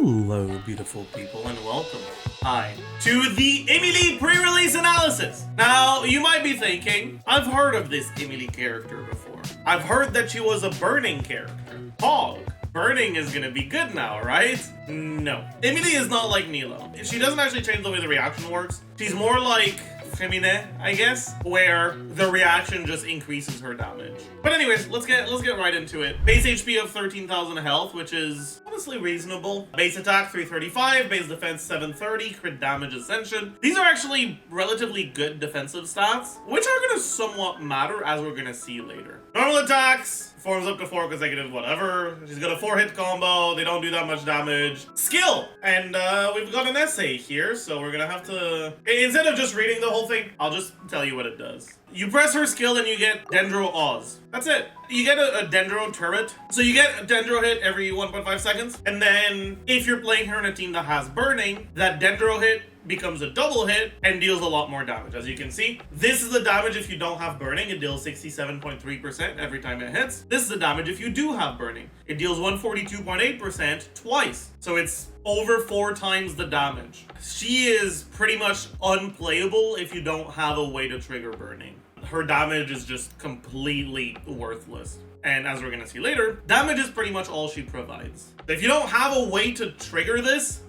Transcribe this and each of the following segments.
Hello, beautiful people, and welcome to the Emilie pre-release analysis. Now, you might be thinking, I've heard of this Emilie character before. I've heard that she was a burning character. Hog. Burning is gonna be good now, right? No. Emilie is not like Nilo. She doesn't actually change the way the reaction works. She's more like Feminine, I guess, where the reaction just increases her damage. But anyways, let's get right into it. Base HP of 13,000 health, which is honestly reasonable. Base attack 335, base defense 730, crit damage ascension. These are actually relatively good defensive stats, which are gonna somewhat matter as we're gonna see later. Normal attacks, forms up to 4 consecutive whatever. She's got a 4-hit combo, they don't do that much damage. Skill! And we've got an essay here, so we're gonna have to... Instead of just reading the whole thing, I'll just tell you what it does. You press her skill and you get Dendro Oz. That's it. You get a Dendro turret. So you get a Dendro hit every 1.5 seconds. And then if you're playing her in a team that has Burning, that Dendro hit becomes a double hit and deals a lot more damage. As you can see, this is the damage if you don't have Burning. It deals 67.3% every time it hits. This is the damage if you do have Burning. It deals 142.8% twice. So it's over 4 times the damage. She is pretty much unplayable if you don't have a way to trigger Burning. Her damage is just completely worthless. And as we're gonna see later, damage is pretty much all she provides. If you don't have a way to trigger this,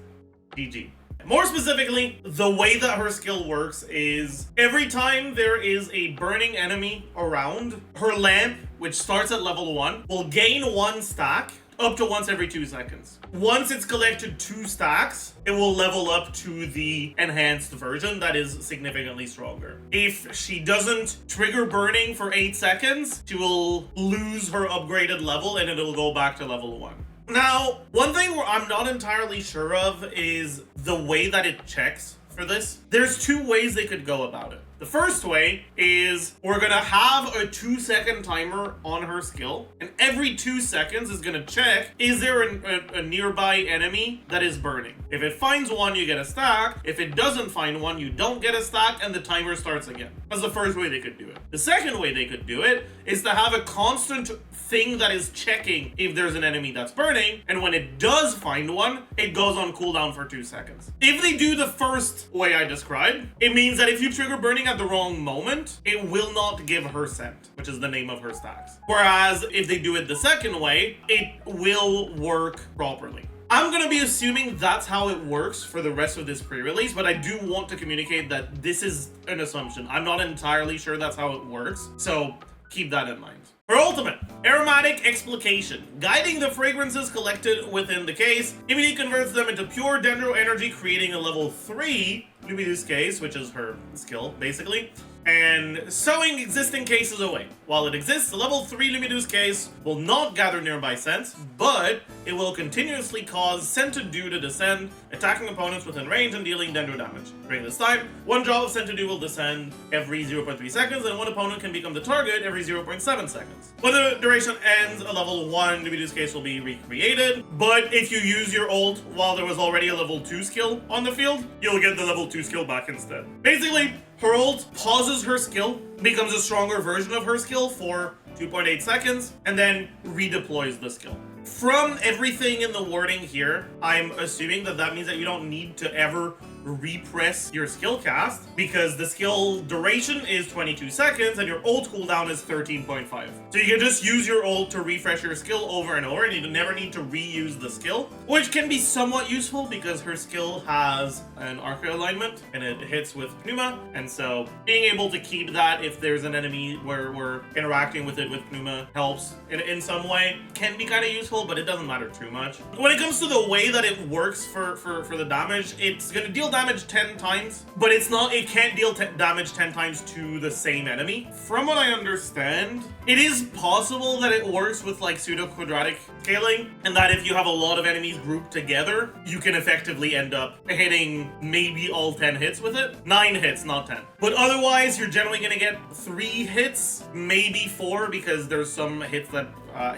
GG. More specifically, the way that her skill works is every time there is a burning enemy around, her lamp, which starts at level 1, will gain 1 stack up to once every 2 seconds. Once it's collected 2 stacks, it will level up to the enhanced version that is significantly stronger. If she doesn't trigger burning for 8 seconds, she will lose her upgraded level and it'll go back to level 1. Now, one thing where I'm not entirely sure of is the way that it checks for this. There's 2 ways they could go about it. The first way is we're gonna have a 2-second timer on her skill, and every 2 seconds is gonna check, is there a nearby enemy that is burning? If it finds one, you get a stack. If it doesn't find one, you don't get a stack, and the timer starts again. That's the first way they could do it. The second way they could do it is to have a constant thing that is checking if there's an enemy that's burning, and when it does find one, it goes on cooldown for 2 seconds. If they do the first way I described, it means that if you trigger burning at the wrong moment, it will not give her scent, which is the name of her stacks. Whereas if they do it the second way, it will work properly. I'm gonna be assuming that's how it works for the rest of this pre-release, but I do want to communicate that this is an assumption. I'm not entirely sure that's how it works, so keep that in mind. Her ultimate, Aromatic Explication. Guiding the fragrances collected within the case, Emilie converts them into pure dendro energy, creating a level 3 Lumidouce case, which is her skill, basically, and sewing existing cases away. While it exists, the level 3 Lumidouce case will not gather nearby scents, but it will continuously cause scented dew to descend, attacking opponents within range and dealing dendro damage. During this time, 1 drop of scented dew will descend every 0.3 seconds, and 1 opponent can become the target every 0.7 seconds. When the duration ends, a level 1 Lumidouce case will be recreated, but if you use your ult while there was already a level 2 skill on the field, you'll get the level 2 skill back instead. Basically, her ult pauses her skill, becomes a stronger version of her skill for 2.8 seconds, and then redeploys the skill. From everything in the wording here, I'm assuming that means that you don't need to ever repress your skill cast, because the skill duration is 22 seconds and your ult cooldown is 13.5. So you can just use your ult to refresh your skill over and over, and you never need to reuse the skill, which can be somewhat useful because her skill has an arc alignment and it hits with Pneuma, and so being able to keep that if there's an enemy where we're interacting with it with Pneuma helps in some way. Can be kind of useful, but it doesn't matter too much. When it comes to the way that it works for the damage, it's gonna deal damage 10 times, but it can't deal damage 10 times to the same enemy. From what I understand, it is possible that it works with like pseudo-quadratic scaling, and that if you have a lot of enemies grouped together, you can effectively end up hitting maybe all 10 hits with it. 9 hits, not 10. But otherwise, you're generally gonna get 3 hits, maybe 4, because there's some hits that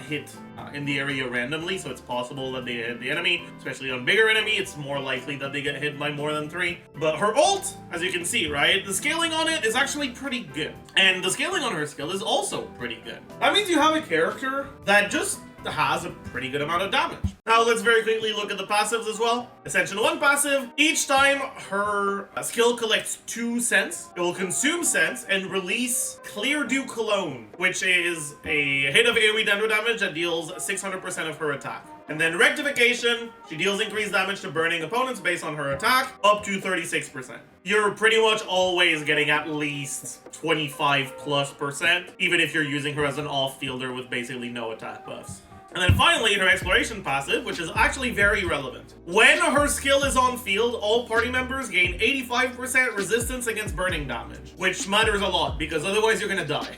hit in the area randomly, so it's possible that they hit the enemy, especially on bigger enemy. It's more likely that they get hit by more than 3. But her ult, as you can see, right, the scaling on it is actually pretty good, and the scaling on her skill is also pretty good. That means you have a character that just has a pretty good amount of damage. Now let's very quickly look at the passives as well. Ascension 1 passive, each time her skill collects 2 scents, it will consume scents and release Clear Dew Cologne, which is a hit of AoE dendro damage that deals 600% of her attack. And then Rectification, she deals increased damage to burning opponents based on her attack, up to 36%. You're pretty much always getting at least 25+%, even if you're using her as an off-fielder with basically no attack buffs. And then finally, her Exploration passive, which is actually very relevant. When her skill is on field, all party members gain 85% resistance against burning damage, which matters a lot because otherwise you're gonna die.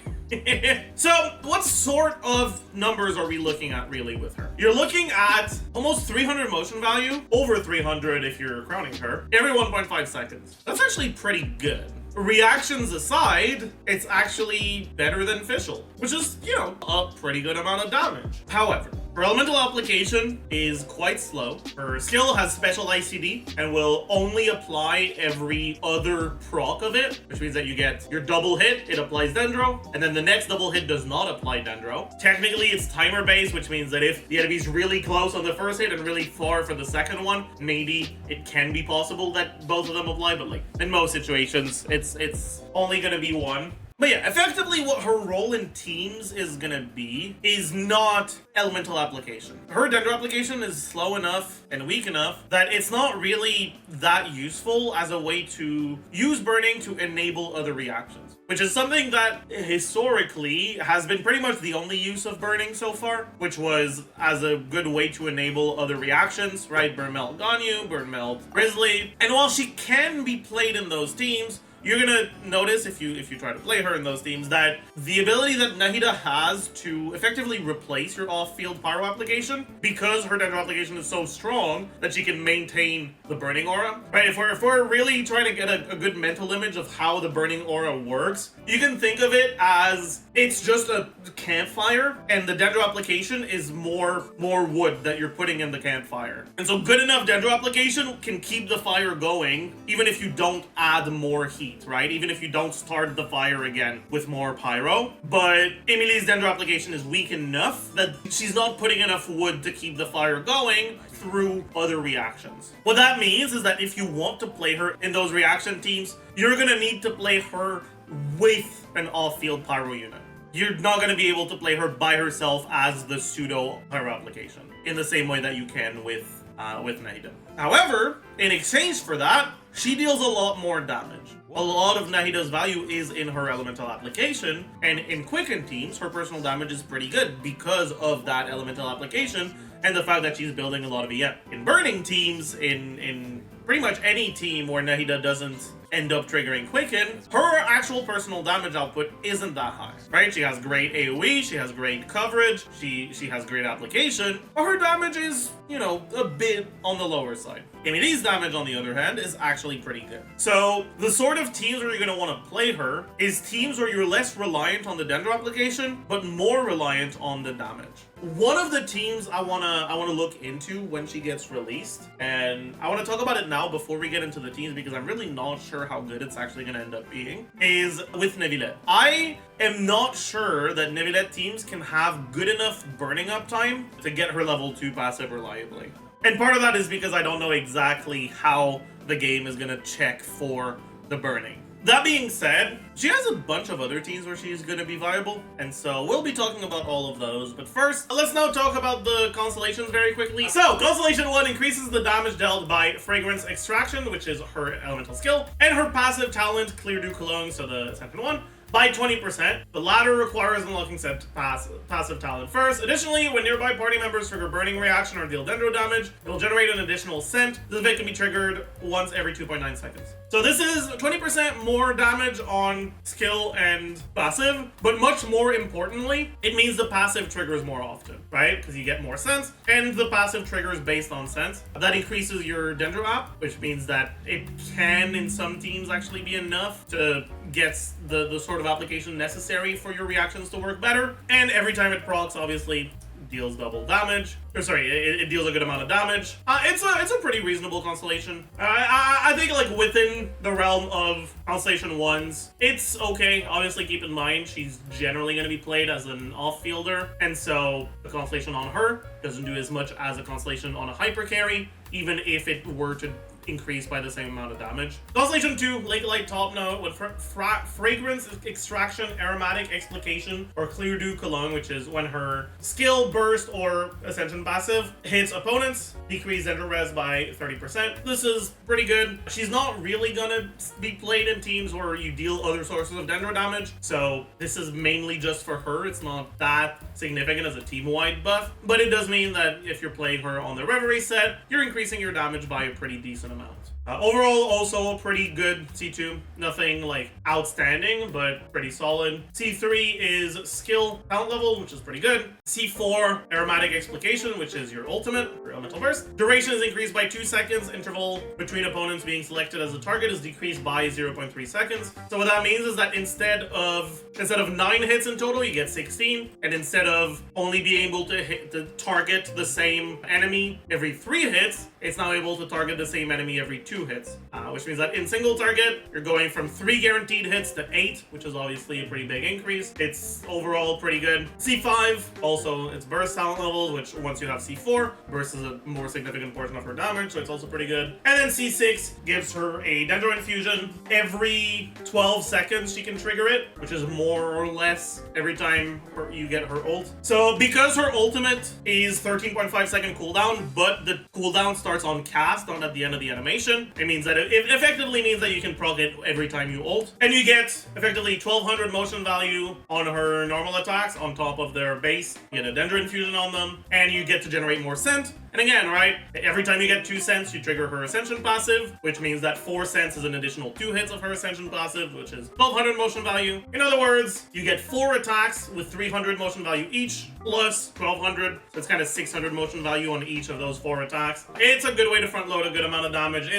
So, what sort of numbers are we looking at really with her? You're looking at almost 300 motion value, over 300 if you're crowning her, every 1.5 seconds. That's actually pretty good. Reactions aside, it's actually better than Fischl, which is, you know, a pretty good amount of damage. However, her elemental application is quite slow. Her skill has special ICD and will only apply every other proc of it, which means that you get your double hit, it applies dendro, and then the next double hit does not apply dendro. Technically, it's timer based, which means that if the enemy's really close on the first hit and really far for the second one, maybe it can be possible that both of them apply, but like in most situations, it's only gonna be one. But yeah, effectively what her role in teams is gonna be is not elemental application. Her dendro application is slow enough and weak enough that it's not really that useful as a way to use burning to enable other reactions, which is something that historically has been pretty much the only use of burning so far, which was as a good way to enable other reactions, right? Burn Melt Ganyu, Burn Melt Grizzly. And while she can be played in those teams, you're gonna notice if you try to play her in those teams that the ability that Nahida has to effectively replace your off-field pyro application, because her dendro application is so strong that she can maintain the burning aura. Right? If we're really trying to get a good mental image of how the burning aura works, you can think of it as it's just a campfire, and the dendro application is more wood that you're putting in the campfire. And so good enough dendro application can keep the fire going, even if you don't add more heat, right? Even if you don't start the fire again with more pyro. But Emilie's dendro application is weak enough that she's not putting enough wood to keep the fire going through other reactions. What that means is that if you want to play her in those reaction teams, you're gonna need to play her with an off-field pyro unit. You're not going to be able to play her by herself as the pseudo pyro application in the same way that you can with Nahida. However, in exchange for that, she deals a lot more damage. A lot of Nahida's value is in her elemental application, and in Quicken teams, her personal damage is pretty good because of that elemental application and the fact that she's building a lot of EM. In burning teams, in pretty much any team where Nahida doesn't end up triggering Quicken, her actual personal damage output isn't that high, right? She has great AoE, she has great coverage, she has great application, but her damage is, you know, a bit on the lower side. Emilie's damage, on the other hand, is actually pretty good. So the sort of teams where you're going to want to play her is teams where you're less reliant on the dendro application, but more reliant on the damage. One of the teams I wanna look into when she gets released, and I want to talk about it now before we get into the teams because I'm really not sure how good it's actually going to end up being, is with Neuvillette. I am not sure that Neuvillette teams can have good enough burning uptime to get her level 2 passive reliably. And part of that is because I don't know exactly how the game is going to check for the burning. That being said, she has a bunch of other teams where she's going to be viable, and so we'll be talking about all of those. But first, let's now talk about the Constellations very quickly. So, Constellation 1 increases the damage dealt by Fragrance Extraction, which is her elemental skill, and her passive talent, Clear Dew Cologne, so the Ascension 1, by 20%. The latter requires unlocking said passive talent first. Additionally, when nearby party members trigger burning reaction or deal dendro damage, it will generate an additional scent. This event can be triggered once every 2.9 seconds. So this is 20% more damage on skill and passive, but much more importantly, it means the passive triggers more often, right? Because you get more scents, and the passive triggers based on scents. That increases your dendro app, which means that it can, in some teams, actually be enough to get the sort of application necessary for your reactions to work better. And every time it procs, obviously, deals double damage. Or sorry, it deals a good amount of damage. It's a pretty reasonable Constellation. I think like within the realm of Constellation 1s, it's okay. Obviously keep in mind, she's generally going to be played as an off-fielder, and so the Constellation on her doesn't do as much as a Constellation on a hyper carry, even if it were to increase by the same amount of damage. Constellation 2, Lake Light Top Note with Fragrance Extraction, Aromatic Explication, or Clear Dew Cologne, which is when her skill, burst, or ascension passive hits opponents, decrease dendro res by 30%. This is pretty good. She's not really gonna be played in teams where you deal other sources of dendro damage, so this is mainly just for her. It's not that significant as a team-wide buff, but it does mean that if you're playing her on the Reverie set, you're increasing your damage by a pretty decent amount. Overall, also a pretty good C2. Nothing like outstanding, but pretty solid. C3 is skill talent level, which is pretty good. C4, aromatic explication, which is your ultimate, your elemental burst. Duration is increased by 2 seconds. Interval between opponents being selected as a target is decreased by 0.3 seconds. So what that means is that instead of 9 hits in total, you get 16. And instead of only being able to target the same enemy every 3 hits, it's now able to target the same enemy every 2 hits, which means that in single target, you're going from 3 guaranteed hits to 8, which is obviously a pretty big increase. It's overall pretty good. C5, also its burst talent levels, which once you have C4, burst is a more significant portion of her damage, so it's also pretty good. And then C6 gives her a dendro infusion. Every 12 seconds she can trigger it, which is more or less every time you get her ult. So because her ultimate is 13.5 second cooldown, but the cooldown starts on cast, not at the end of the animation, it means that it effectively means that you can proc it every time you ult. And you get effectively 1200 motion value on her normal attacks on top of their base. You get a dendro infusion on them, and you get to generate more scent. And again, right, every time you get 2 cents, you trigger her Ascension passive, which means that 4 cents is an additional 2 hits of her Ascension passive, which is 1200 motion value. In other words, you get 4 attacks with 300 motion value each, plus 1200. So it's kind of 600 motion value on each of those 4 attacks. It's a good way to front load a good amount of damage.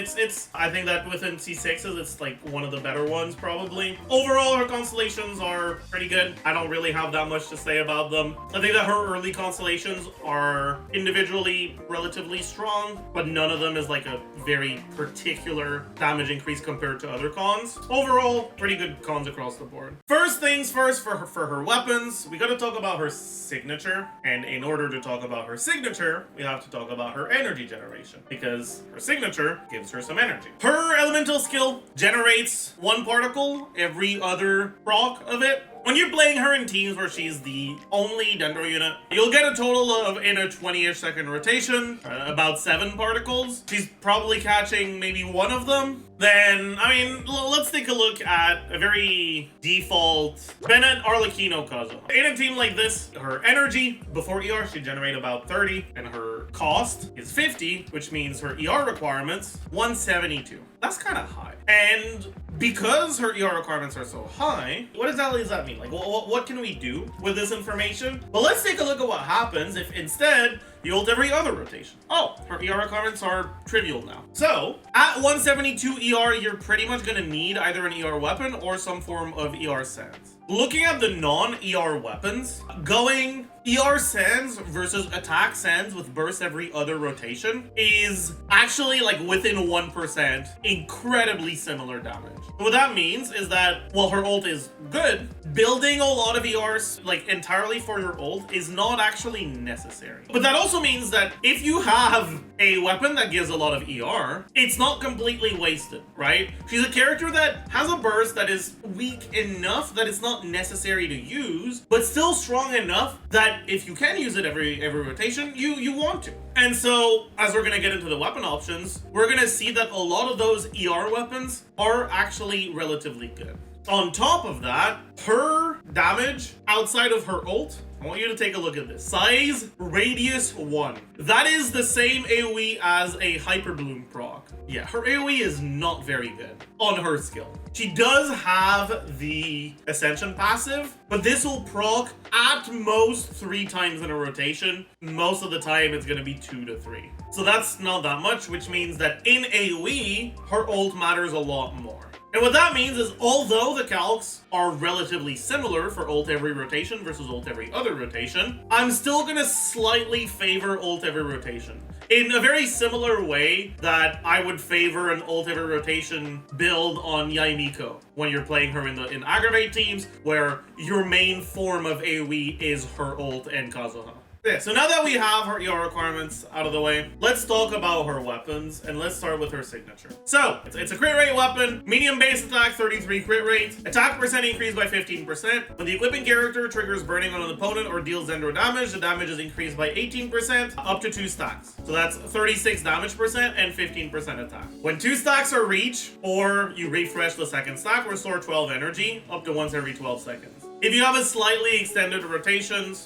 I think that within C6s, it's like one of the better ones, probably. Overall, her Constellations are pretty good. I don't really have that much to say about them. I think that her early Constellations are individually relatively strong, but none of them is like a very particular damage increase compared to other cons. Overall, pretty good cons across the board. First things first, for her weapons, we gotta talk about her signature. And in order to talk about her signature, we have to talk about her energy generation, because her signature gives her some energy. Her elemental skill generates 1 particle every other proc of it. When you're playing her in teams where she's the only dendro unit, you'll get a total of, in a 20-ish second rotation, about 7 particles. She's probably catching maybe 1 of them. Then, I mean, let's take a look at a very default Bennett Arlecchino Kazo. In a team like this, her energy before ER should generate about 30, and her cost is 50, which means her ER requirements 172. That's kind of high. And because her ER requirements are so high, what exactly does that mean? Like, what can we do with this information? Well, let's take a look at what happens if instead you ult every other rotation. Oh, her ER requirements are trivial now. So, at 172 ER, you're pretty much gonna need either an ER weapon or some form of ER sense. Looking at the non-ER weapons, going ER Sands versus attack Sands with burst every other rotation is actually like within 1% incredibly similar damage. What that means is that while her ult is good, building a lot of ERs like entirely for your ult is not actually necessary. But that also means that if you have a weapon that gives a lot of ER, it's not completely wasted, right? She's a character that has a burst that is weak enough that it's not necessary to use, but still strong enough that if you can use it every rotation, you want to. And so, as we're gonna get into the weapon options, we're gonna see that a lot of those ER weapons are actually relatively good. On top of that, her damage outside of her ult, I want you to take a look at this. Size radius 1. That is the same AoE as a Hyper Bloom proc. Yeah, her AoE is not very good on her skill. She does have the Ascension passive, but this will proc at most 3 times in a rotation. Most of the time, it's gonna be 2 to 3. So that's not that much, which means that in AoE, her ult matters a lot more. And what that means is, although the calcs are relatively similar for ult every rotation versus ult every other rotation, I'm still gonna slightly favor ult every rotation. In a very similar way that I would favor an ult every rotation build on Yaimiko when you're playing her in aggravate teams, where your main form of AoE is her ult and Kazuha. Yeah, so now that we have her ER requirements out of the way, let's talk about her weapons, and let's start with her signature. So, it's a crit rate weapon, medium base attack, 33 crit rate, attack percent increased by 15%. When the equipping character triggers burning on an opponent or deals dendro damage, the damage is increased by 18%, up to 2 stacks. So that's 36 damage percent and 15% attack. When 2 stacks are reached, or you refresh the second stack, restore 12 energy, up to once every 12 seconds. If you have a slightly extended rotation,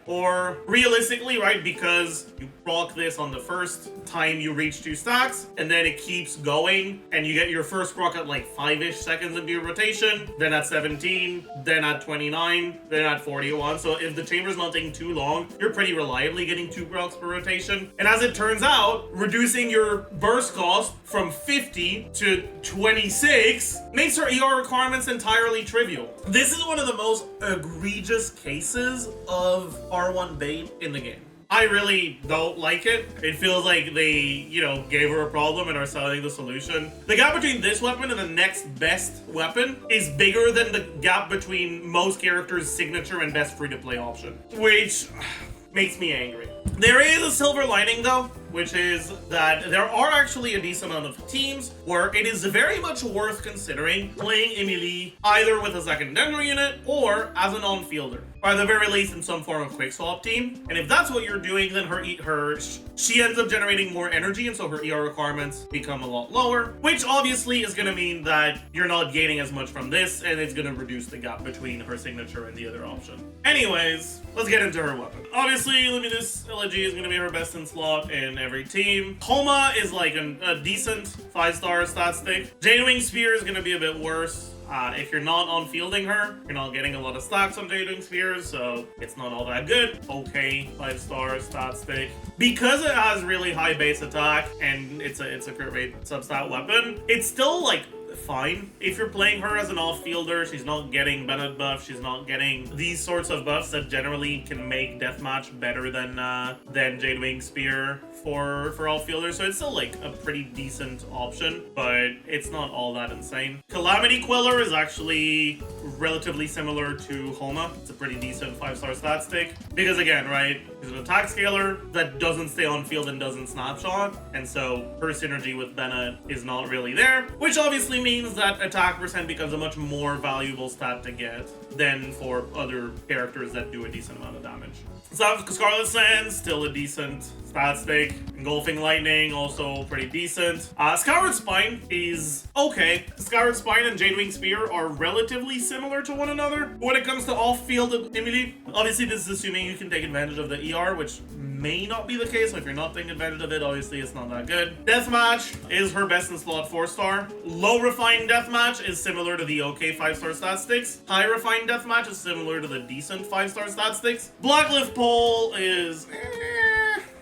or realistically, right, because you proc this on the first time you reach 2 stacks, and then it keeps going, and you get your first proc at like 5-ish seconds into your rotation, then at 17, then at 29, then at 41. So if the chamber's not taking too long, you're pretty reliably getting 2 procs per rotation. And as it turns out, reducing your burst cost from 50 to 26 makes her ER requirements entirely trivial. This is one of the most egregious cases of R1 bait in the game. I really don't like it. It feels like they, gave her a problem and are selling the solution. The gap between this weapon and the next best weapon is bigger than the gap between most characters' signature and best free-to-play option, which makes me angry. There is a silver lining though, which is that there are actually a decent amount of teams where it is very much worth considering playing Emilie either with a second dendro unit or as an on-fielder, or at the very least in some form of quick swap team. And if that's what you're doing, then she ends up generating more energy, and so her ER requirements become a lot lower, which obviously is going to mean that you're not gaining as much from this, and it's going to reduce the gap between her signature and the other option. Anyways, let's get into her weapon. Obviously, Lumidouce Elegy is going to be her best in slot in every team. Homa is like a decent 5-star stat stick. Jadewing Spear is going to be a bit worse. If you're not on fielding her, you're not getting a lot of stacks on Jadewing Spears, so it's not all that good. Okay, 5-star stat stick. Because it has really high base attack and it's a crit rate substat weapon, it's still like fine. If you're playing her as an off-fielder, she's not getting Bennett buff, she's not getting these sorts of buffs that generally can make deathmatch better than Jadewing Spear for off-fielders, so it's still like a pretty decent option, but it's not all that insane. Calamity Queller is actually relatively similar to Homa. It's a pretty decent 5-star stat stick, because again, right, she's an attack scaler that doesn't stay on field and doesn't snapshot, and so her synergy with Bennett is not really there, which obviously means that attack percent becomes a much more valuable stat to get than for other characters that do a decent amount of damage. Scarlet Sands, still a decent stat stick. Engulfing Lightning, also pretty decent. Skyward Spine is okay. Skyward Spine and Jadewing Spear are relatively similar to one another when it comes to off-field Emilie. Obviously, this is assuming you can take advantage of the ER, which may not be the case. So if you're not taking advantage of it, obviously it's not that good. Deathmatch is her best in slot 4-star. Low Refined Deathmatch is similar to the okay 5-star stat sticks. High Refined Deathmatch is similar to the decent 5-star stat sticks. Blacklift Pole is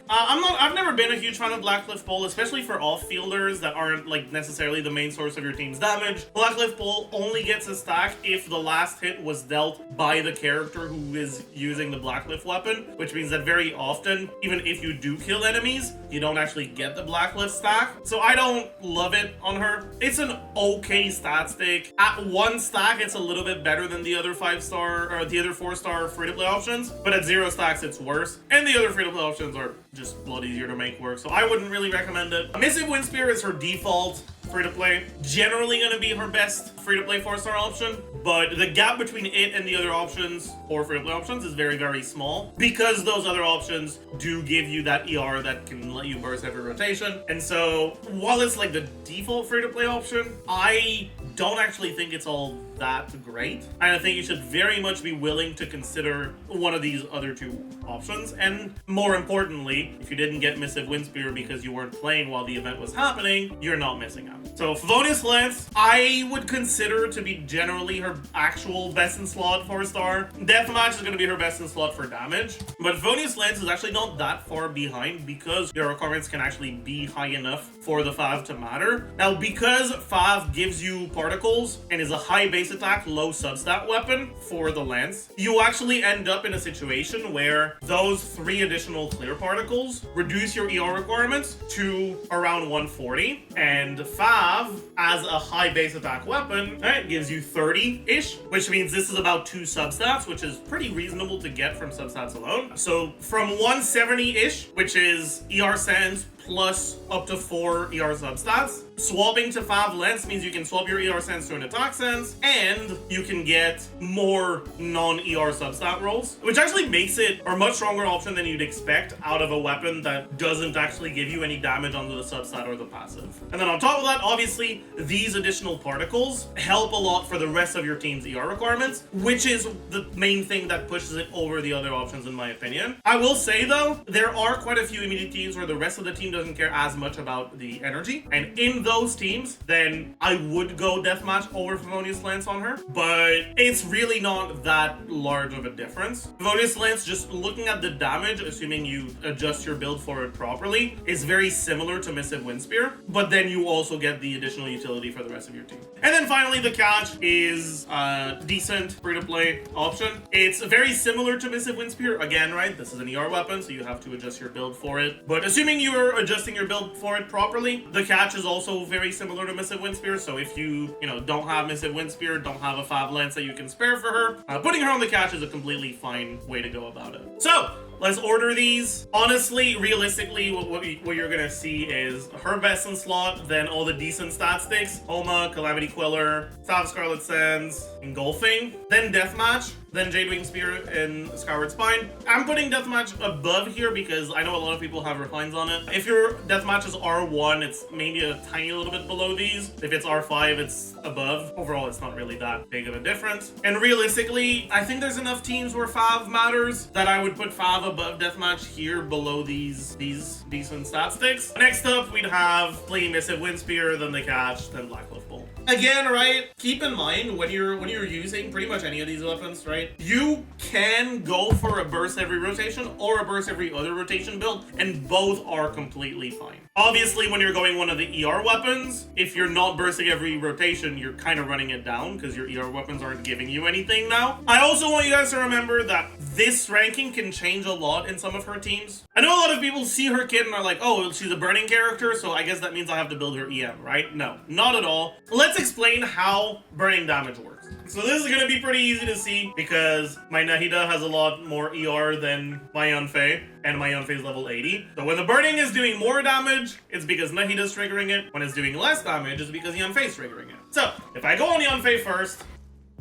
I've never been a huge fan of Blacklift Pole, especially for off-fielders that aren't like necessarily the main source of your team's damage. Blacklift Pole only gets a stack if the last hit was dealt by the character who is using the Blacklift weapon, which means that very often, even if you do kill enemies, you don't actually get the Blacklift stack. So I don't love it on her. It's an okay stat stick. At 1 stack, it's a little bit better than the other 5-star or the other 4-star free-to-play options, but at 0 stacks, it's worse. And the other free-to-play options are just a lot easier to make work, so I wouldn't really recommend it. Missive Wind Spear is her default free-to-play. Generally gonna be her best free-to-play 4-star option, but the gap between it and the other options or free-to-play options is very, very small, because those other options do give you that ER that can let you burst every rotation. And so while it's like the default free-to-play option, I don't actually think it's all that great. And I think you should very much be willing to consider one of these other two options. And more importantly, if you didn't get Missive Windspear because you weren't playing while the event was happening, you're not missing out. So Favonius Lance, I would consider to be generally her actual best in slot 4-star. Deathmatch is going to be her best in slot for damage, but Favonius Lance is actually not that far behind because your requirements can actually be high enough for the Fav to matter. Now, because Fav gives you particles and is a high base attack, low substat weapon for the Lance, you actually end up in a situation where those 3 additional clear particles reduce your ER requirements to around 140, and Fav, as a high base attack weapon, right, gives you 30-ish, which means this is about 2 substats, which is pretty reasonable to get from substats alone. So from 170-ish, which is ER Sands plus up to 4 ER substats. Swapping to Fav Lance means you can swap your ER Sense to an attack sense, and you can get more non-ER substat rolls, which actually makes it a much stronger option than you'd expect out of a weapon that doesn't actually give you any damage onto the substat or the passive. And then on top of that, obviously, these additional particles help a lot for the rest of your team's ER requirements, which is the main thing that pushes it over the other options in my opinion. I will say though, there are quite a few immediate teams where the rest of the team doesn't care as much about the energy, and in those teams, then I would go Deathmatch over Favonius Lance on her, but it's really not that large of a difference. Favonius Lance, just looking at the damage, assuming you adjust your build for it properly, is very similar to Missive Windspear, but then you also get the additional utility for the rest of your team. And then finally, the catch is a decent free-to-play option. It's very similar to Missive Windspear, again, right? This is an ER weapon, so you have to adjust your build for it. But assuming you are adjusting your build for it properly, the catch is also very similar to Missive Windspear, so if you don't have Missive Windspear, don't have a Fav Lance that you can spare for her, putting her on the catch is a completely fine way to go about it. So, let's order these. Honestly, realistically, what you're gonna see is her best in slot, then all the decent stat sticks, Homa, Calamity Queller, Fav Scarlet Sands, Engulfing, then Deathmatch, then Jadewing Spear and Skyward Spine. I'm putting Deathmatch above here because I know a lot of people have refines on it. If your Deathmatch is R1, it's maybe a tiny little bit below these. If it's R5, it's above. Overall, it's not really that big of a difference. And realistically, I think there's enough teams where Fav matters that I would put Fav above Deathmatch here below these decent stat sticks. Next up, we'd have Fleeing Missive Windspear, then the catch, then Black Cliff Bolt. Again, right, keep in mind when you're using pretty much any of these weapons, right, you can go for a burst every rotation or a burst every other rotation build, and both are completely fine. Obviously, when you're going one of the ER weapons, if you're not bursting every rotation, you're kind of running it down because your ER weapons aren't giving you anything now. I also want you guys to remember that this ranking can change a lot in some of her teams. I know a lot of people see her kit and are like, oh, she's a burning character, so I guess that means I have to build her EM, right? No, not at all. Let's explain how burning damage works. So this is going to be pretty easy to see because my Nahida has a lot more ER than my Yanfei, and my Yanfei is level 80. So when the burning is doing more damage, it's because Nahida's triggering it. When it's doing less damage, it's because Yanfei's triggering it. So if I go on Yanfei first,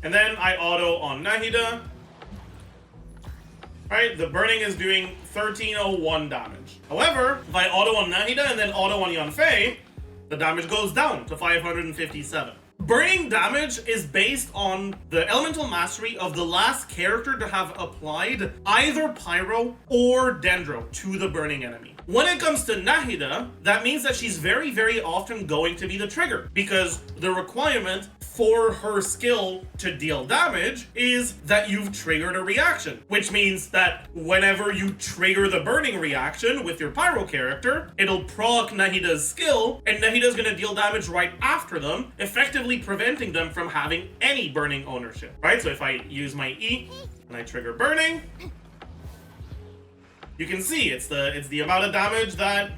and then I auto on Nahida, right, the burning is doing 1301 damage. However, if I auto on Nahida and then auto on Yanfei, the damage goes down to 557. Burning damage is based on the elemental mastery of the last character to have applied either Pyro or Dendro to the burning enemy. When it comes to Nahida, that means that she's very, very often going to be the trigger because the requirement for her skill to deal damage is that you've triggered a reaction, which means that whenever you trigger the burning reaction with your Pyro character, it'll proc Nahida's skill, and Nahida's gonna deal damage right after them, effectively preventing them from having any burning ownership, right? So if I use my E and I trigger burning, you can see it's the amount of damage that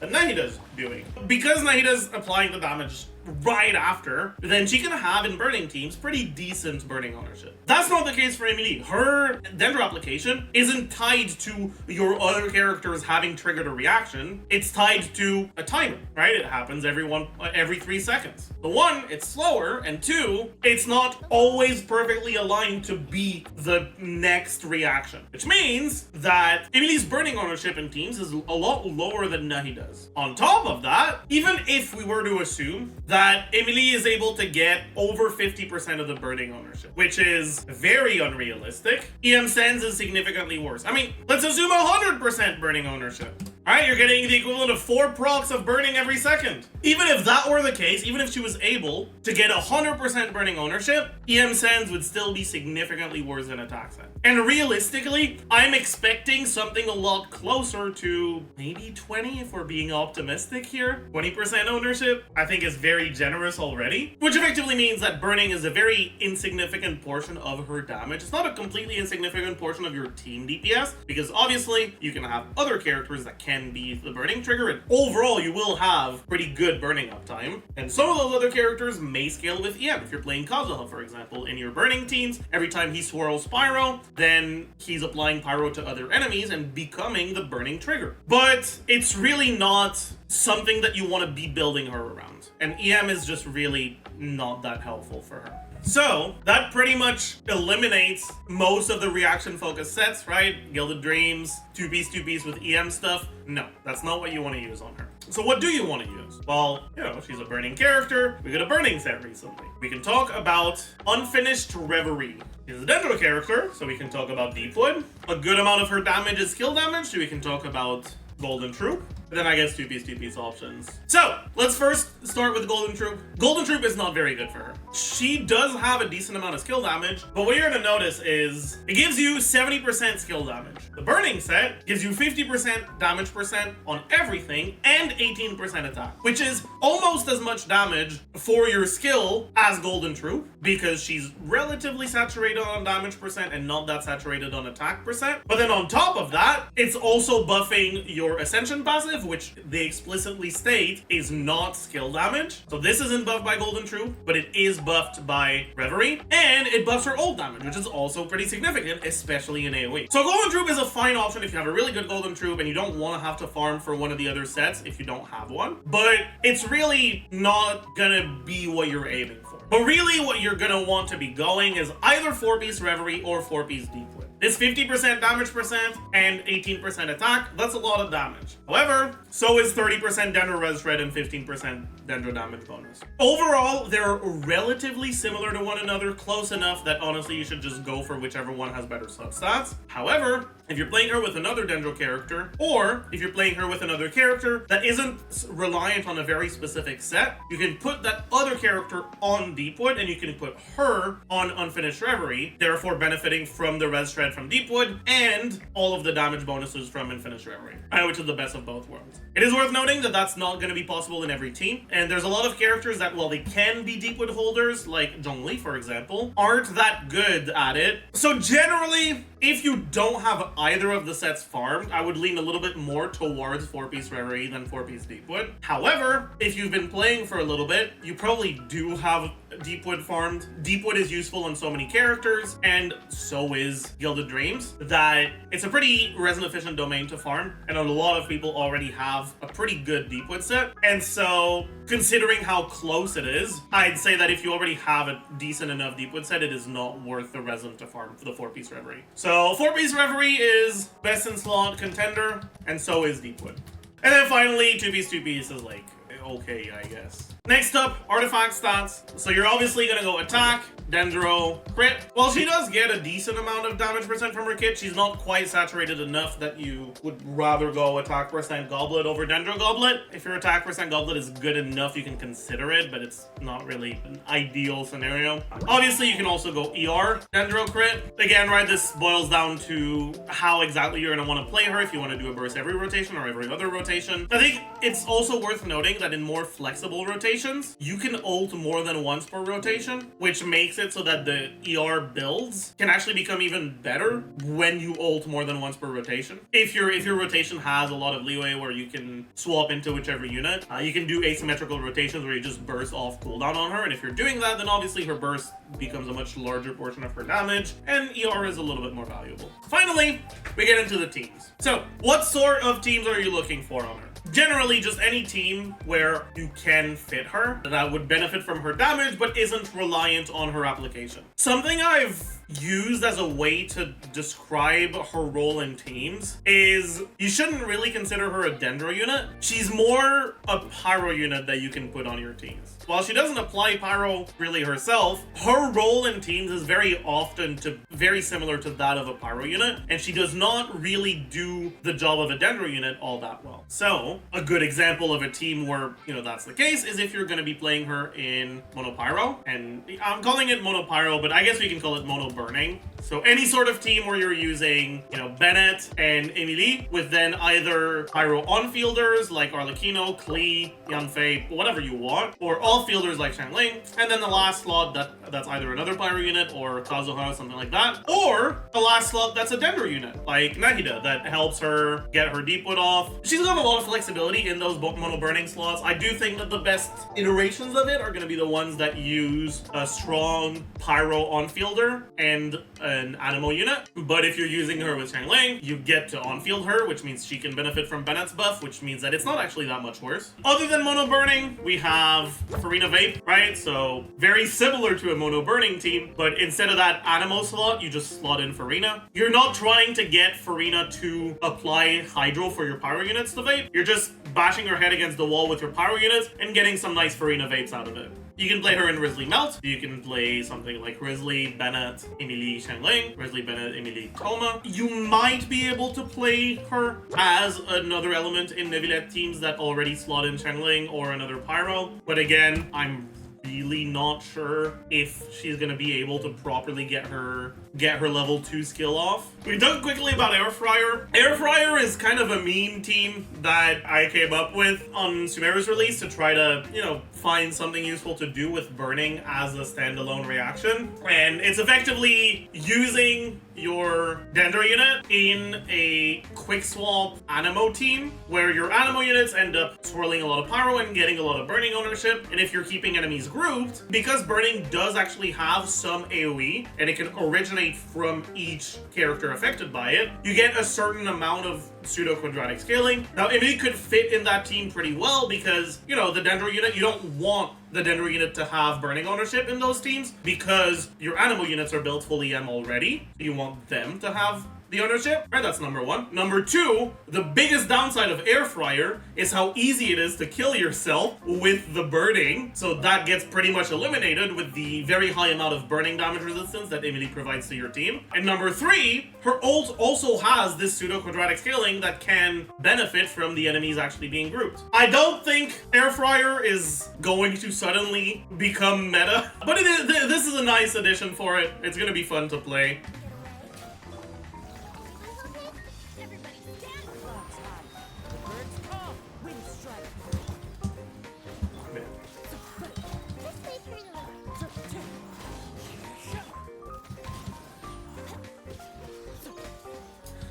Nahida's doing. Because Nahida's applying the damage right after, then she can have in burning teams pretty decent burning ownership. That's not the case for Emilie. Her Dendro application isn't tied to your other characters having triggered a reaction. It's tied to a timer, right? It happens every 3 seconds. The one, it's slower, and two, it's not always perfectly aligned to be the next reaction, which means that Emilie's burning ownership in teams is a lot lower than Nahida's. On top of that, even if we were to assume that that Emilie is able to get over 50% of the burning ownership, which is very unrealistic. EM Sens is significantly worse. I mean, let's assume 100% burning ownership. Alright, you're getting the equivalent of 4 procs of burning every second. Even if that were the case, even if she was able to get 100% burning ownership, EM Sens would still be significantly worse than attack set. And realistically, I'm expecting something a lot closer to maybe 20 if we're being optimistic here. 20% ownership, I think is very generous already, which effectively means that burning is a very insignificant portion of her damage. It's not a completely insignificant portion of your team DPS, because obviously you can have other characters that can be the burning trigger, and overall you will have pretty good burning uptime. And some of those other characters may scale with EM. If you're playing Kazuha, for example, in your burning teams, every time he swirls Pyro, then he's applying Pyro to other enemies and becoming the burning trigger. But it's really not something that you want to be building her around. And EM is just really not that helpful for her. So that pretty much eliminates most of the reaction focused sets, right? Gilded Dreams, 2-piece with EM stuff. No, that's not what you want to use on her. So what do you want to use? Well, you know, she's a burning character. We got a burning set recently. We can talk about Unfinished Reverie. She's a dendro character, so we can talk about Deepwood. A good amount of her damage is skill damage, so we can talk about Golden Troop. Then I guess 2-piece options. So let's first start with Golden Troop. Golden Troop is not very good for her. She does have a decent amount of skill damage, but what you're gonna notice is it gives you 70% skill damage. The burning set gives you 50% damage percent on everything and 18% attack, which is almost as much damage for your skill as Golden Troop, because she's relatively saturated on damage percent and not that saturated on attack percent. But then on top of that, it's also buffing your Ascension passive, which they explicitly state is not skill damage. So this isn't buffed by Golden Troop, but it is buffed by Reverie, and it buffs her ult damage, which is also pretty significant, especially in AoE. So Golden Troop is a fine option if you have a really good Golden Troop and you don't want to have to farm for one of the other sets if you don't have one, but it's really not gonna be what you're aiming for. But really what you're gonna want to be going is either 4-piece Reverie or 4-piece Deepwood. It's 50% damage percent and 18% attack. That's a lot of damage. However, so is 30% Dendro Res Shred and 15% Dendro damage bonus. Overall, they're relatively similar to one another, close enough that honestly you should just go for whichever one has better substats. However, if you're playing her with another Dendro character, or if you're playing her with another character that isn't reliant on a very specific set, you can put that other character on Deepwood and you can put her on Unfinished Reverie, therefore benefiting from the Res Shred from Deepwood and all of the damage bonuses from Unfinished Reverie, which is the best of both worlds. It is worth noting that that's not going to be possible in every team, and there's a lot of characters that, while they can be Deepwood holders, like Zhongli for example, aren't that good at it. So generally, if you don't have either of the sets farmed, I would lean a little bit more towards 4-piece Reverie than 4-piece Deepwood. However, if you've been playing for a little bit, you probably do have Deepwood farmed. Deepwood is useful on so many characters, and so is Gilded Dreams, that it's a pretty resin efficient domain to farm, and a lot of people already have a pretty good Deepwood set. And so, considering how close it is, I'd say that if you already have a decent enough Deepwood set, it is not worth the resin to farm for the 4-piece Reverie. So 4-piece Reverie is best in slot contender, and so is Deepwood. And then finally, 2-piece is like, okay, I guess. Next up, artifact stats. So you're obviously gonna go attack, dendro, crit. While she does get a decent amount of damage percent from her kit, she's not quite saturated enough that you would rather go attack percent goblet over dendro goblet. If your attack percent goblet is good enough, you can consider it, but it's not really an ideal scenario. Obviously, you can also go ER, dendro crit. Again, right, this boils down to how exactly you're gonna want to play her, if you want to do a burst every rotation or every other rotation. I think it's also worth noting that in more flexible rotations, you can ult more than once per rotation, which makes it so that the ER builds can actually become even better when you ult more than once per rotation. If your rotation has a lot of leeway where you can swap into whichever unit, you can do asymmetrical rotations where you just burst off cooldown on her, and if you're doing that, then obviously her burst becomes a much larger portion of her damage, and ER is a little bit more valuable. Finally, we get into the teams. So, what sort of teams are you looking for on her? generally just any team where you can fit her that would benefit from her damage but isn't reliant on her application. Something I've used as a way to describe her role in teams is you shouldn't really consider her a dendro unit. She's more a pyro unit that you can put on your teams. While she doesn't apply pyro really herself, her role in teams is very often very similar to that of a pyro unit, and she does not really do the job of a dendro unit all that well. So a good example of a team where, you know, that's the case is if you're going to be playing her in mono pyro, and I'm calling it mono pyro, but I guess we can call it mono burning. So any sort of team where you're using, you know, Bennett and Emilie with then either pyro on-fielders like Arlecchino, Klee, Yanfei, whatever you want, or off-fielders like Xiangling, and then the last slot that's either another pyro unit or Kazuha, something like that, or the last slot that's a dendro unit like Nahida that helps her get her deepwood off. She's got a lot of flexibility in those mono burning slots. I do think that the best iterations of it are going to be the ones that use a strong pyro on-fielder and an Animo unit, but if you're using her with Xiangling, you get to on-field her, which means she can benefit from Bennett's buff, which means that it's not actually that much worse. Other than mono burning, we have Furina Vape, right? So very similar to a mono burning team, but instead of that Animo slot, you just slot in Furina. You're not trying to get Furina to apply Hydro for your pyro units to Vape. You're just bashing her head against the wall with your pyro units and getting some nice Furina Vapes out of it. You can play her in Risley Melt. You can play something like Risley, Bennett, Emilie, Xiangling, Risley, Bennett, Emilie, Toma. You might be able to play her as another element in Neuvillette teams that already slot in Xiangling or another pyro. But again, I'm really not sure if she's gonna be able to properly get her level 2 skill off. We talked quickly about Air Fryer. Air Fryer is kind of a meme team that I came up with on Sumeru's release to try to, you know, find something useful to do with burning as a standalone reaction. And it's effectively using your dendro unit in a quick swap Animo team where your Animo units end up swirling a lot of pyro and getting a lot of burning ownership. And if you're keeping enemies grouped, because burning does actually have some AoE and it can originate from each character affected by it, you get a certain amount of pseudo-quadratic scaling. Now, Emilie could fit in that team pretty well because, you know, the dendro unit, you don't want the dendro unit to have burning ownership in those teams because your Animo units are built full EM already. You want them to have the ownership, right? That's number one. Number two, the biggest downside of Air Fryer is how easy it is to kill yourself with the burning. So that gets pretty much eliminated with the very high amount of burning damage resistance that Emilie provides to your team. And number three, her ult also has this pseudo-quadratic scaling that can benefit from the enemies actually being grouped. I don't think Air Fryer is going to suddenly become meta, but this is a nice addition for it. It's going to be fun to play.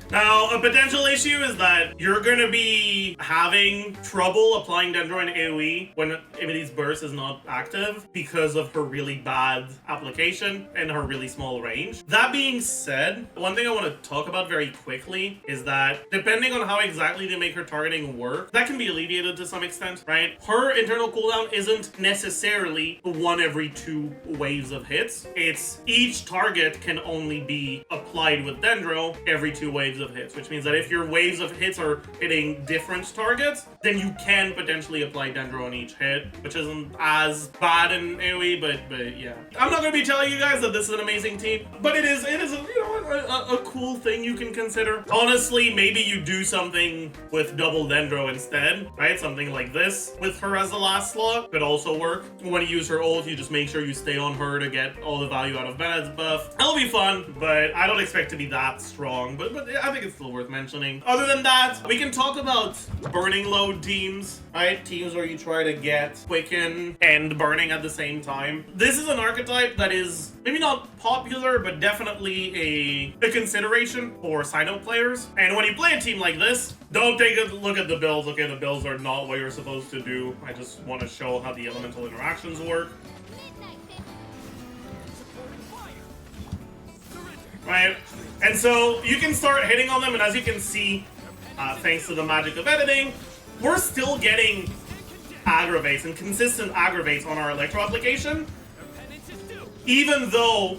Now, a potential issue is that you're going to be having trouble applying Dendro and AoE when Emilie's burst is not active because of her really bad application and her really small range. That being said, one thing I want to talk about very quickly is that depending on how exactly they make her targeting work, that can be alleviated to some extent, right? Her internal cooldown isn't necessarily 1 every 2 waves of hits. It's each target can only be applied with Dendro every 2 waves of hits, which means that if your waves of hits are hitting different targets, then you can potentially apply Dendro on each hit, which isn't as bad in AoE, but yeah. I'm not going to be telling you guys that this is an amazing team, but it is a cool thing you can consider. Honestly, maybe you do something with double Dendro instead, right? Something like this with her as the last slot could also work. When you use her ult, you just make sure you stay on her to get all the value out of Bennett's buff. That'll be fun, but I don't expect to be that strong, but I think it's still worth mentioning. Other than that, we can talk about burning load teams, right? Teams where you try to get Quicken and burning at the same time. This is an archetype that is maybe not popular, but definitely a consideration for Sino players. And when you play a team like this, don't take a look at the builds. Okay, the builds are not what you're supposed to do. I just want to show how the elemental interactions work. Right? And so you can start hitting on them, and as you can see, thanks to the magic of editing, we're still getting aggravates and consistent aggravates on our electro application, even though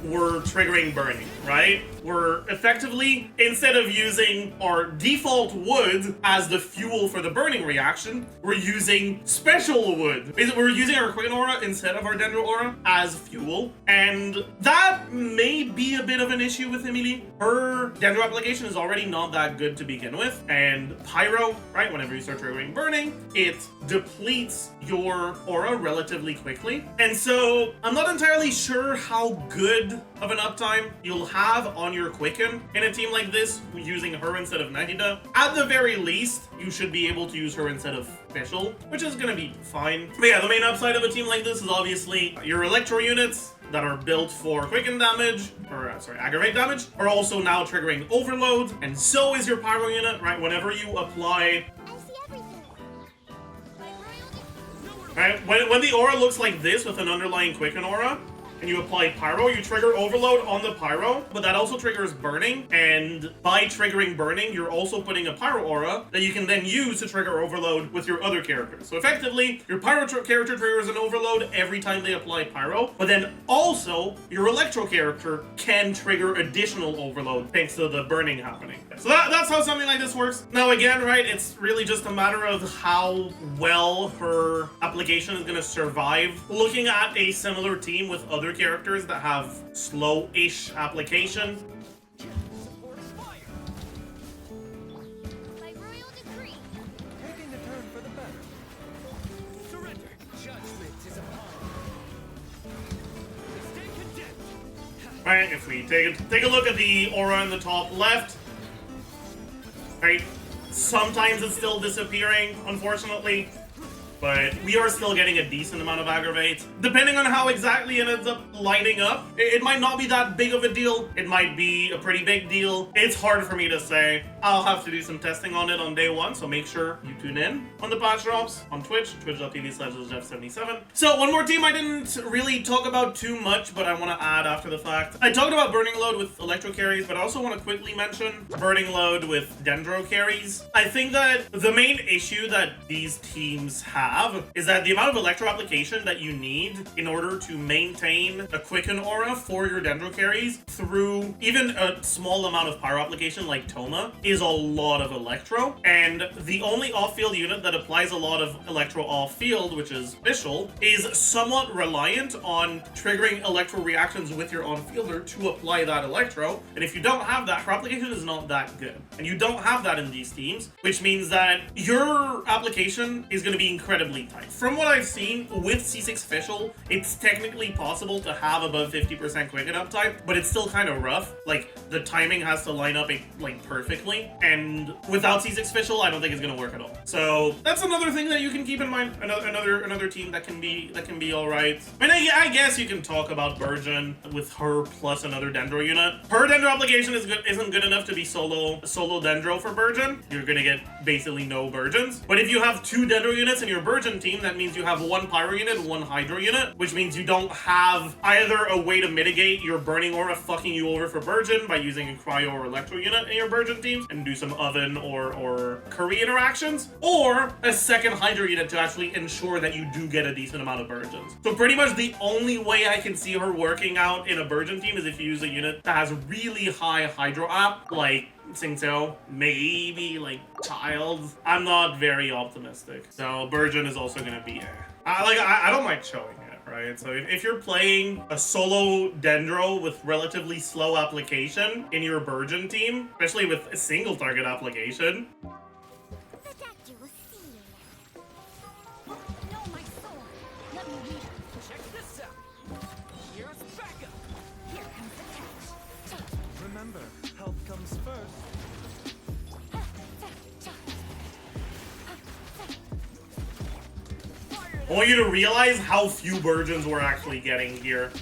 we're triggering burning, right? We're effectively, instead of using our default wood as the fuel for the burning reaction, we're using special wood. We're using our Quicken Aura instead of our Dendro Aura as fuel, and that may be a bit of an issue with Emilie. Her Dendro application is already not that good to begin with, and Pyro, right, whenever you start triggering burning, it depletes your aura relatively quickly. And so I'm not entirely sure how good of an uptime you'll have on your Quicken in a team like this using her instead of Nagida. At the very least, you should be able to use her instead of Fischl, which is gonna be fine. But yeah, the main upside of a team like this is obviously your electro units that are built for quicken damage, or aggravate damage, are also now triggering overload, and so is your pyro unit, right? Whenever you apply, right, when the aura looks like this with an underlying quicken aura, and you apply pyro, you trigger overload on the pyro, but that also triggers burning, and by triggering burning, you're also putting a pyro aura that you can then use to trigger overload with your other characters. So effectively, your pyro character triggers an overload every time they apply pyro, but then also your electro character can trigger additional overload thanks to the burning happening. So that's how something like this works. Now again, right, it's really just a matter of how well her application is going to survive. Looking at a similar team with other characters that have slow-ish application. Alright, if we take a look at the aura in the top left, right, sometimes it's still disappearing, unfortunately. But we are still getting a decent amount of aggravates. Depending on how exactly it ends up lining up, it might not be that big of a deal. It might be a pretty big deal. It's hard for me to say. I'll have to do some testing on it on day one, so make sure you tune in on the patch drops on Twitch, twitch.tv/Jeff77. So one more team I didn't really talk about too much, but I want to add after the fact. I talked about burning load with electro carries, but I also want to quickly mention burning load with dendro carries. I think that the main issue that these teams have is that the amount of electro application that you need in order to maintain a quicken aura for your dendro carries through even a small amount of pyro application like Toma is a lot of electro, and the only off-field unit that applies a lot of electro off-field, which is Fischl, is somewhat reliant on triggering electro reactions with your on-fielder to apply that electro, and if you don't have that, her application is not that good, and you don't have that in these teams, which means that your application is going to be incredibly tight. From what I've seen with C6 Fischl, it's technically possible to have above 50% quicken uptime, but it's still kind of rough. Like, the timing has to line up like perfectly, and without C6 Fischl, I don't think it's gonna work at all. So that's another thing that you can keep in mind. Another team that can be all right. I mean, I guess you can talk about Burgeon with her plus another dendro unit. Her dendro application isn't good enough to be solo dendro for Burgeon. You're gonna get basically no Burgeons. But if you have two dendro units in your Burgeon team, that means you have one pyro unit, one hydro unit, which means you don't have either a way to mitigate your burning aura fucking you over for Burgeon by using a cryo or electro unit in your Burgeon teams and do some oven or curry interactions, or a second hydro unit to actually ensure that you do get a decent amount of Burgeons. So pretty much the only way I can see her working out in a Burgeon team is if you use a unit that has really high hydro app, like Singto, maybe like Child. I'm not very optimistic. So Burgeon is also gonna be I don't mind showing it, right? So if you're playing a solo dendro with relatively slow application in your Burgeon team, especially with a single target application, I want you to realize how few Burgeons we're actually getting here.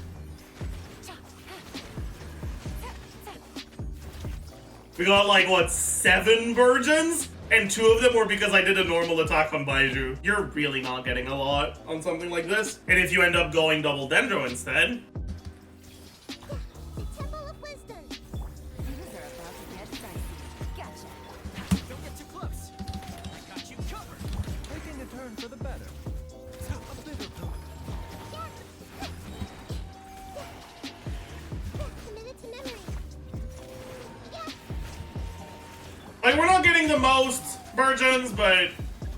We got like, what, 7 Burgeons? And 2 of them were because I did a normal attack on Baiju. You're really not getting a lot on something like this. And if you end up going double dendro instead, Like, we're not getting the most Burgeons, but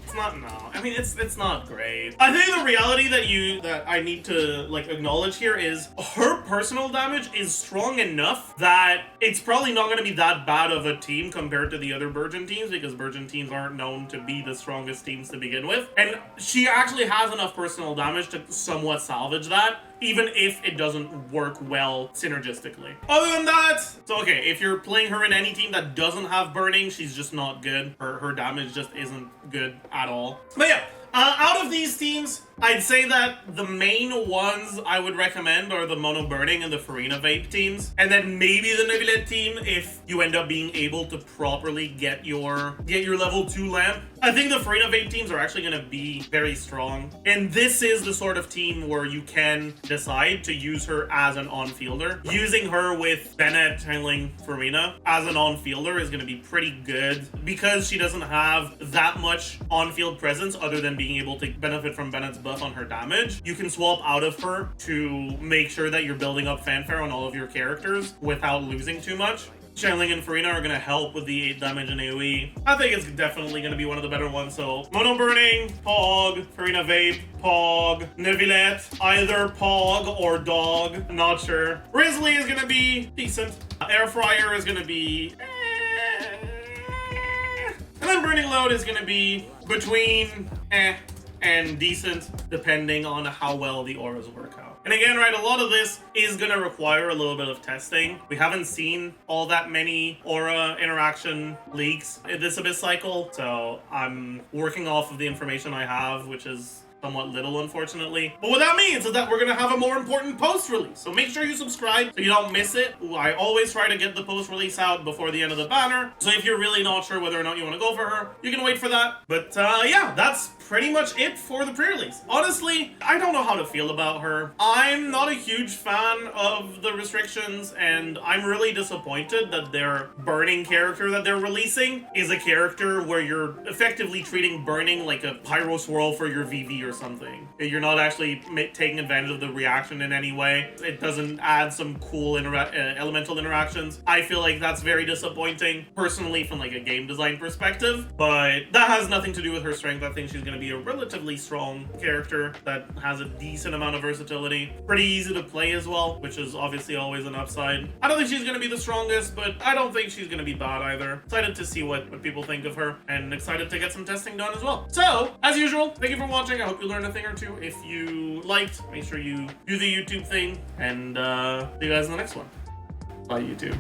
it's not, no. I mean, it's not great. I think the reality that I need to, like, acknowledge here is her personal damage is strong enough that it's probably not going to be that bad of a team compared to the other Burgeon teams, because Burgeon teams aren't known to be the strongest teams to begin with. And she actually has enough personal damage to somewhat salvage that, even if it doesn't work well synergistically. Other than that, so okay, if you're playing her in any team that doesn't have burning, she's just not good. Her damage just isn't good at all. But yeah, out of these teams, I'd say that the main ones I would recommend are the Mono Burning and the Furina Vape teams. And then maybe the Neuvillette team if you end up being able to properly get your level 2 lamp. I think the Furina Vape teams are actually going to be very strong. And this is the sort of team where you can decide to use her as an on-fielder. Using her with Bennett handling Furina as an on-fielder is going to be pretty good because she doesn't have that much on-field presence other than being able to benefit from Bennett's buff on her damage. You can swap out of her to make sure that you're building up fanfare on all of your characters without losing too much. Channeling and Furina are going to help with the 8 damage and AoE. I think it's definitely going to be one of the better ones. So Mono Burning, Pog, Furina Vape, Pog, Neuvillette, either Pog or Dog, not sure. Risley is going to be decent. Air Fryer is going to be and then Burning Load is going to be between and decent, depending on how well the auras work out. And again, right, a lot of this is going to require a little bit of testing. We haven't seen all that many aura interaction leaks in this Abyss cycle, so I'm working off of the information I have, which is somewhat little, unfortunately. But what that means is that we're going to have a more important post-release. So make sure you subscribe so you don't miss it. I always try to get the post-release out before the end of the banner. So if you're really not sure whether or not you want to go for her, you can wait for that. But yeah, that's pretty much it for the pre-release. Honestly, I don't know how to feel about her. I'm not a huge fan of the restrictions, and I'm really disappointed that their burning character that they're releasing is a character where you're effectively treating burning like a pyro swirl for your VV or something. You're not actually taking advantage of the reaction in any way. It doesn't add some cool elemental interactions. I feel like that's very disappointing, personally, from like a game design perspective, but that has nothing to do with her strength. I think she's going to be a relatively strong character that has a decent amount of versatility. Pretty easy to play as well, which is obviously always an upside. I don't think she's going to be the strongest, but I don't think she's going to be bad either. Excited to see what people think of her, and excited to get some testing done as well. So, as usual, thank you for watching. I hope you learned a thing or two. If you liked, make sure you do the YouTube thing, and see you guys in the next one. Bye, YouTube.